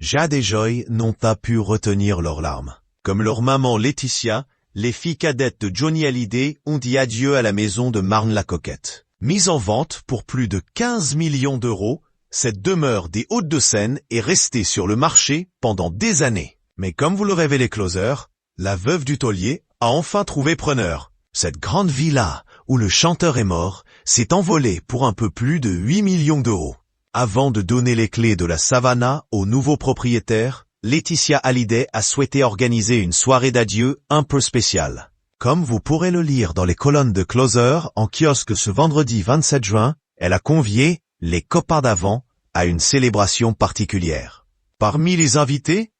Jade et Joy n'ont pas pu retenir leurs larmes. Comme leur maman Laetitia, les filles cadettes de Johnny Hallyday ont dit adieu à la maison de Marne-la-Coquette. Mise en vente pour plus de 15 millions d'euros, cette demeure des Hauts-de-Seine est restée sur le marché pendant des années. Mais comme vous le révélez Closer, la veuve du taulier a enfin trouvé preneur. Cette grande villa où le chanteur est mort s'est envolée pour un peu plus de 8 millions d'euros. Avant de donner les clés de la Savannah au nouveau propriétaire, Laetitia Hallyday a souhaité organiser une soirée d'adieu un peu spéciale. Comme vous pourrez le lire dans les colonnes de Closer en kiosque ce vendredi 27 juin, elle a convié les copains d'avant à une célébration particulière. Parmi les invités,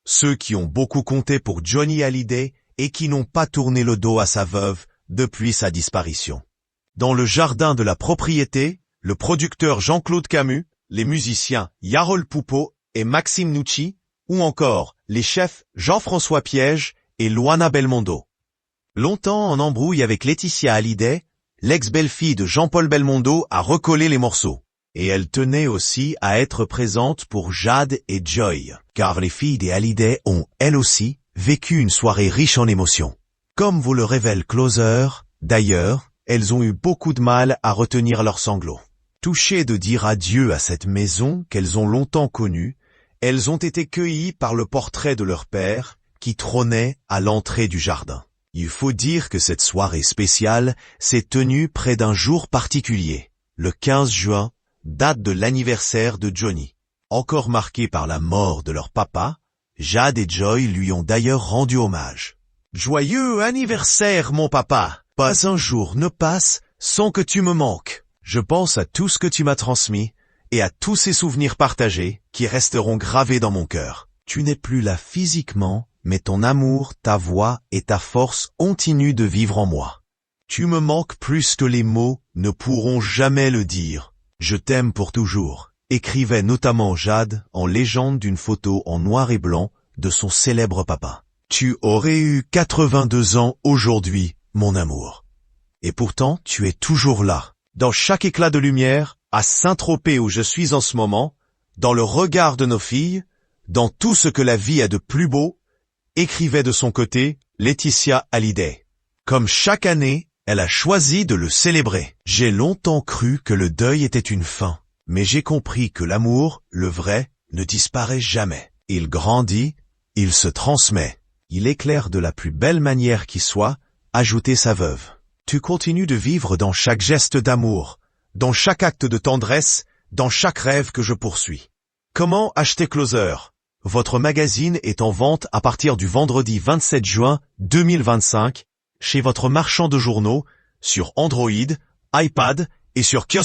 ceux qui ont beaucoup compté pour Johnny Hallyday et qui n'ont pas tourné le dos à sa veuve depuis sa disparition. Dans le jardin de la propriété, le producteur Jean-Claude Camus, les musiciens Yarol Poupeau et Maxime Nucci, ou encore les chefs Jean-François Piège et Luana Belmondo. Longtemps en embrouille avec Laetitia Hallyday, l'ex-belle-fille de Jean-Paul Belmondo a recollé les morceaux. Et elle tenait aussi à être présente pour Jade et Joy, car les filles des Hallyday ont, elles aussi, vécu une soirée riche en émotions. Comme vous le révèle Closer, d'ailleurs, elles ont eu beaucoup de mal à retenir leurs sanglots. Touchées de dire adieu à cette maison qu'elles ont longtemps connue, elles ont été cueillies par le portrait de leur père, qui trônait à l'entrée du jardin. Il faut dire que cette soirée spéciale s'est tenue près d'un jour particulier, le 15 juin, date de l'anniversaire de Johnny. Encore marqué par la mort de leur papa, Jade et Joy lui ont d'ailleurs rendu hommage. « Joyeux anniversaire, mon papa! Pas un jour ne passe sans que tu me manques. Je pense à tout ce que tu m'as transmis et à tous ces souvenirs partagés qui resteront gravés dans mon cœur. Tu n'es plus là physiquement, mais ton amour, ta voix et ta force continuent de vivre en moi. Tu me manques plus que les mots ne pourront jamais le dire. Je t'aime pour toujours », écrivait notamment Jade en légende d'une photo en noir et blanc de son célèbre papa. « Tu aurais eu 82 ans aujourd'hui, mon amour. Et pourtant, tu es toujours là, dans chaque éclat de lumière, à Saint-Tropez où je suis en ce moment, dans le regard de nos filles, dans tout ce que la vie a de plus beau », écrivait de son côté Laetitia Hallyday. Comme chaque année, elle a choisi de le célébrer. « J'ai longtemps cru que le deuil était une fin, mais j'ai compris que l'amour, le vrai, ne disparaît jamais. Il grandit, il se transmet. Il éclaire de la plus belle manière qui soit », ajoutait sa veuve. « Tu continues de vivre dans chaque geste d'amour, dans chaque acte de tendresse, dans chaque rêve que je poursuis. » Comment acheter Closer ? Votre magazine est en vente à partir du vendredi 27 juin 2025 chez votre marchand de journaux, sur Android, iPad et sur kiosque.